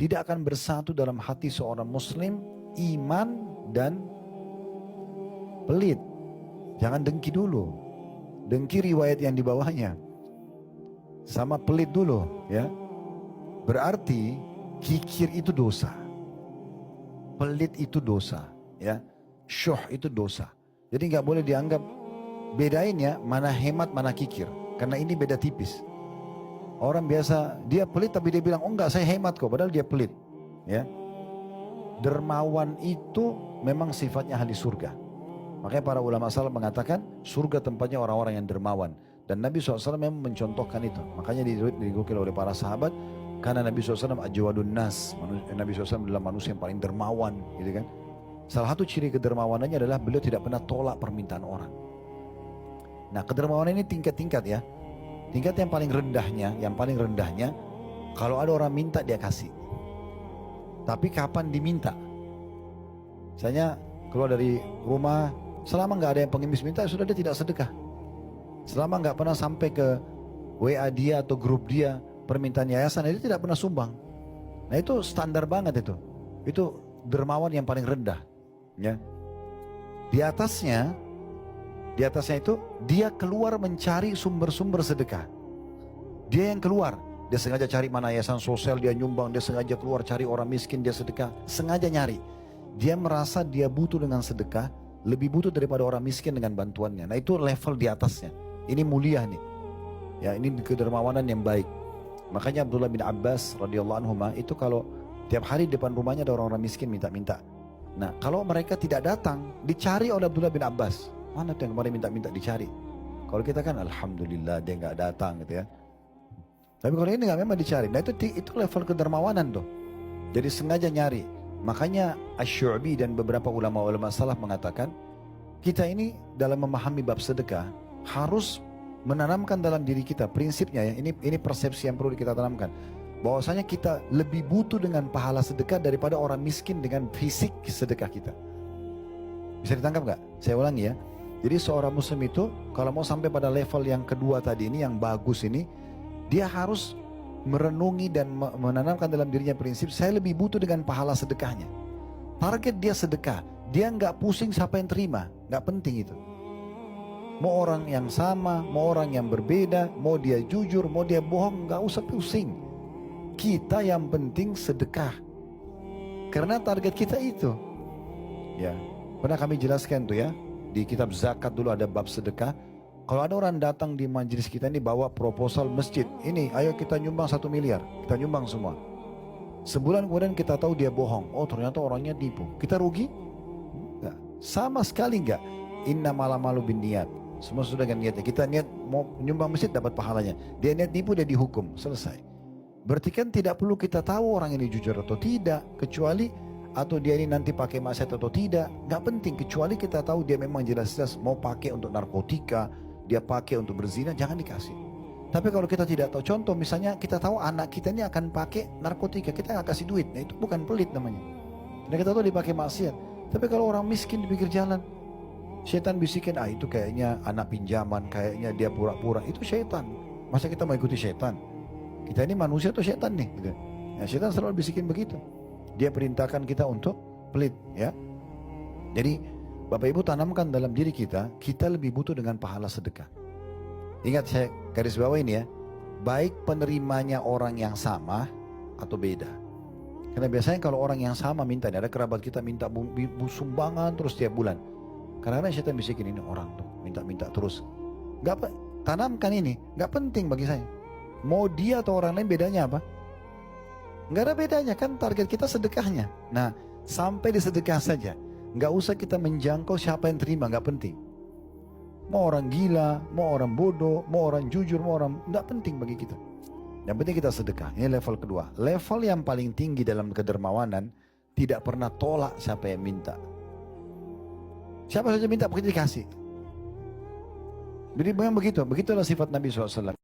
tidak akan bersatu dalam hati seorang muslim iman dan pelit. Jangan dengki dulu. Dengki riwayat yang di bawahnya. Sama pelit dulu, ya. Berarti kikir itu dosa. Pelit itu dosa, ya. Syuh itu dosa. Jadi nggak boleh dianggap, bedain ya mana hemat mana kikir. Karena ini beda tipis. Orang biasa dia pelit tapi dia bilang, oh enggak saya hemat kok, padahal dia pelit, ya. Dermawan itu memang sifatnya ahli surga. Makanya para ulama salaf mengatakan surga tempatnya orang-orang yang dermawan. Dan Nabi SAW memang mencontohkan itu. Makanya dinukil oleh para sahabat, karena Nabi SAW ajwadun nas, Nabi SAW adalah manusia yang paling dermawan, gitu kan. Salah satu ciri kedermawanannya adalah beliau tidak pernah tolak permintaan orang. Nah, kedermawanan ini tingkat-tingkat ya. Tingkat yang paling rendahnya, kalau ada orang minta dia kasih. Tapi kapan diminta? Misalnya keluar dari rumah, selama nggak ada yang pengemis minta, sudah dia tidak sedekah. Selama nggak pernah sampai ke WA dia atau grup dia permintaan yayasan, dia tidak pernah sumbang. Nah itu standar banget itu. Itu dermawan yang paling rendah. Ya. Di atasnya itu dia keluar mencari sumber-sumber sedekah. Dia yang keluar, dia sengaja cari mana yayasan sosial dia nyumbang, dia sengaja keluar cari orang miskin dia sedekah, sengaja nyari. Dia merasa dia butuh dengan sedekah, lebih butuh daripada orang miskin dengan bantuannya. Nah itu level di atasnya. Ini mulia nih. Ya ini kedermawanan yang baik. Makanya Abdullah bin Abbas radhiyallahu anhu itu kalau tiap hari depan rumahnya ada orang-orang miskin minta-minta. Nah kalau mereka tidak datang, dicari oleh Abdullah bin Abbas. Mana tuh yang kemarin minta-minta dicari? Kalau kita kan alhamdulillah dia nggak datang gitu ya. Tapi kalau ini nggak memang dicari. Nah itu level kedermawanan tuh. Jadi sengaja nyari. Makanya Asy-Syu'bi dan beberapa ulama-ulama salaf mengatakan kita ini dalam memahami bab sedekah harus menanamkan dalam diri kita prinsipnya ya. Ini persepsi yang perlu kita tanamkan. Bahwasanya kita lebih butuh dengan pahala sedekah daripada orang miskin dengan fisik sedekah kita. Bisa ditangkap nggak? Saya ulangi ya. Jadi seorang muslim itu kalau mau sampai pada level yang kedua tadi ini yang bagus ini, dia harus merenungi dan menanamkan dalam dirinya prinsip saya lebih butuh dengan pahala sedekahnya. Target dia sedekah, dia nggak pusing siapa yang terima, nggak penting itu. Mau orang yang sama, mau orang yang berbeda, mau dia jujur, mau dia bohong, nggak usah pusing. Kita yang penting sedekah, karena target kita itu. Ya, pernah kami jelaskan tuh ya di kitab zakat dulu ada bab sedekah. Kalau ada orang datang di majelis kita ini bawa proposal masjid, ini ayo kita nyumbang 1 miliar, kita nyumbang semua. Sebulan kemudian kita tahu dia bohong, oh ternyata orangnya tipu, kita rugi? Enggak, sama sekali enggak. Inna malamalu bin niat, semua sudah dengan niatnya. Kita niat mau nyumbang masjid dapat pahalanya, dia niat tipu dia dihukum, selesai. Berarti kan tidak perlu kita tahu orang ini jujur atau tidak, kecuali atau dia ini nanti pakai maksiat atau tidak, nggak penting kecuali kita tahu dia memang jelas-jelas mau pakai untuk narkotika, dia pakai untuk berzina, jangan dikasih. Tapi kalau kita tidak tahu, contoh misalnya kita tahu anak kita ini akan pakai narkotika, kita nggak kasih duit, nah itu bukan pelit namanya. Dan kita tahu dipakai maksiat. Tapi kalau orang miskin di pinggir jalan, setan bisikin, itu kayaknya anak pinjaman, kayaknya dia pura-pura, itu setan. Masa kita mau ikuti setan? Kita ini manusia atau setan nih? Gitu. Nah, setan selalu bisikin begitu. Dia perintahkan kita untuk pelit, ya. Jadi Bapak Ibu tanamkan dalam diri kita, kita lebih butuh dengan pahala sedekah. Ingat saya garis bawah ini ya, baik penerimanya orang yang sama atau beda. Karena biasanya kalau orang yang sama minta, ada kerabat kita minta sumbangan terus tiap bulan. Karena syaitan bisikin ini orang tuh minta-minta terus. Tanamkan ini, nggak penting bagi saya. Mau dia atau orang lain bedanya apa? Nggak ada bedanya kan, target kita sedekahnya. Nah sampai di sedekah saja. Nggak usah kita menjangkau siapa yang terima, nggak penting. Mau orang gila, mau orang bodoh, mau orang jujur, mau orang, nggak penting bagi kita. Yang penting kita sedekah. Ini level kedua. Level yang paling tinggi dalam kedermawanan, tidak pernah tolak siapa yang minta. Siapa saja minta, pokoknya dikasih. Jadi memang begitu, begitulah sifat Nabi SAW.